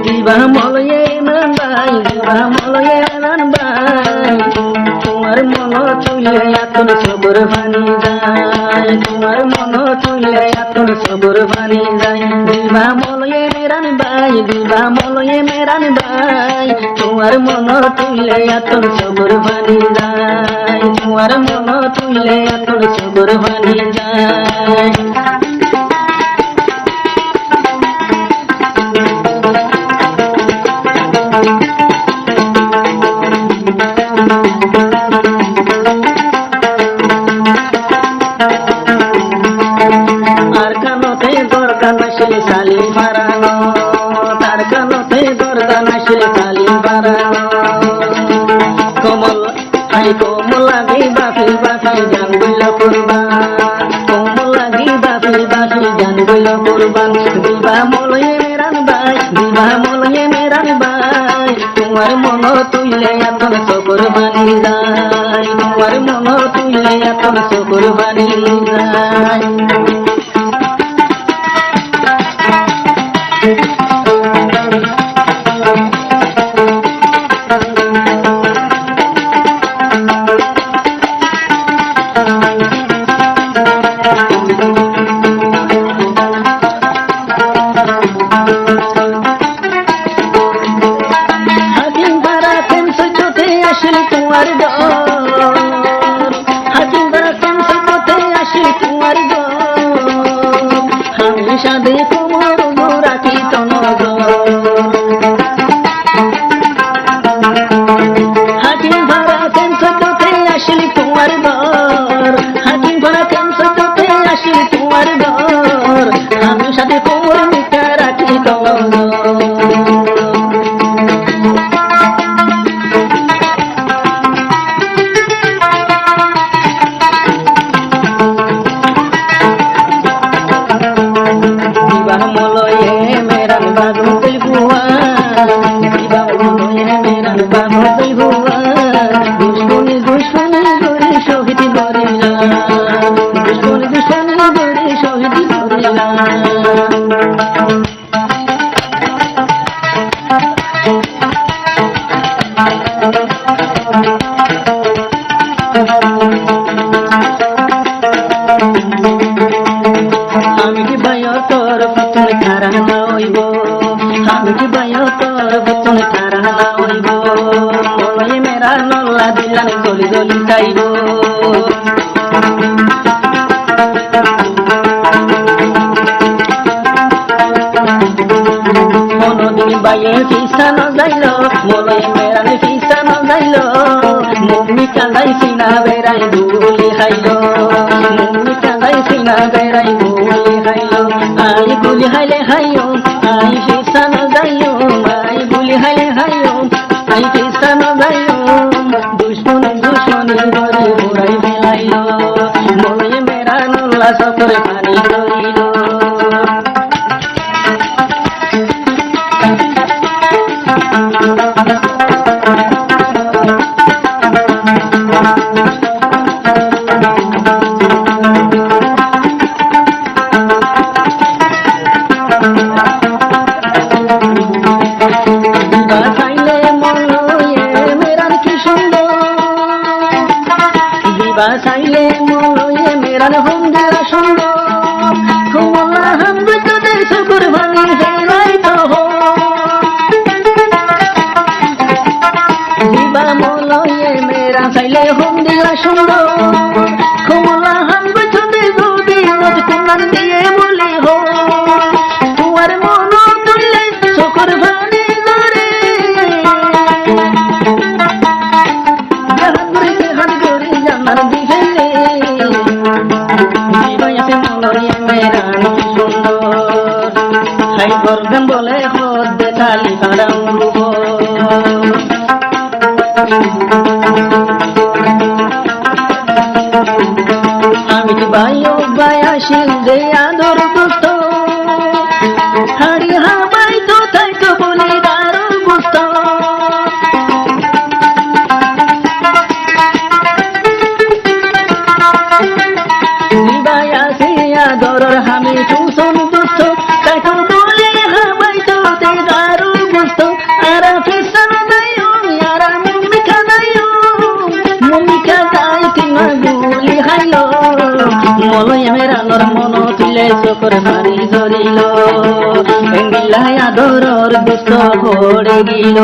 দিবা মলয়ে নান ভাই দিবা মলয়ে নান ভাই তোমার মন চুলে আতর সবর ভানি যায় তোমার মন চুলে আতর সবর ভানি যায় দিবা মলয়ে মেরান ভাই দিবা মলয়ে মেরান ভাই তোমার মন চুলে আতর সবর ভানি যায় তোমার মন চুলে আতর সবর ভানি যায় আর কানতে দরকার নাশিল সালিম পারানো তার কানতে দরকার নাশিল সালিম পারানো কমল আই কমল লাগি বাফি বাফি জান বইল কুরবান কমল লাগি বাফি বাফি জান বইল কুরবান দিবা মলয়ে মেরান ভাই দিবা মলয়ে মেরান ভাই তোমার মন তুইলে এখন সবর বানি যায় তোমার মন তুইলে এখন সবর বানি যায় হাকিম পারা কেমসে চোখে আসলে তোমার ডর হাকিম পারা কেমসে চোখে আসলে তোমার ডর হামেশা দেখো মোর রাখি হাকিম ভাড়া কেমসে চোখে আসলে তোমার ডর হাকিম ভাড়া কেমসে চোখে আসলে তোমার ডর হামেশা দেখো মোর মিঠা রাখি দিবা মলয়ে মেরান বাবু বুয়া দিবা মলয়ে মেরান বাবু বুয়া দুশ্মনী দুশ্মনী গরি শহীদ করিলা দুশ্মনী দুশ্মনী গরি শহীদ করিলা আমি কি বায়ো তোর বচন খারা না হইব আমি কি বায়ো তোর বচন খারা না হইব মলয়ে মেরা নল্লা দিলান গলি গলি চাইব মনদিন বাইয়ে ফিসা ন যাইল মলয়ে মেরানে ফিসা ন যাইল মুমি কাঁদাই সিনা বেড়াই দুলি খাইল মুমি কাঁদাই সিনা বেড়াই দুলি খাইল আই গুলি হাইলে হাইও আই ফিসা ন যাইও আই গুলি হাইলে হাইও আই ফিসা ন যাইও দুশ্মনী দুশ্মনী করে ঘুরাই ফেলাইল মলয়ে মেরা নল্লা সফরে পানি করিল বাসাইলে মলয়ে মেরান কি সুন্দর বাসাইলে মলয়ে মেরান হন্দিরা সুন্দর কুমলা হামদ তোদের সবর ভাঙি হেলাই তো দিবা মলয়ে মেরা সাইলে হন্দিরা সুন্দর কুমলা হামদ তোদের দুদি রোজ কুমার দিয়ে বলি হো তোমার মন তুললে শকর ভানি করে হাত করে জানার দিবে দিবাইতে মলয়ে মেরান সুন্দর হাই গর্দন বলে হদ দেখালি তারা আমি কি বাইও বায়াসিল যে আদর করত হাড়ি হাবাই তো তাই তো বলি দারো গুস্ত বায়াসি আদর হামি টুসন দুস্থ তাই তো বলি হাবাই তো তাই দারো করে বাড়ি ধরিল এঙ্গিলায় আদরর দুষ্ট পড়ে গিল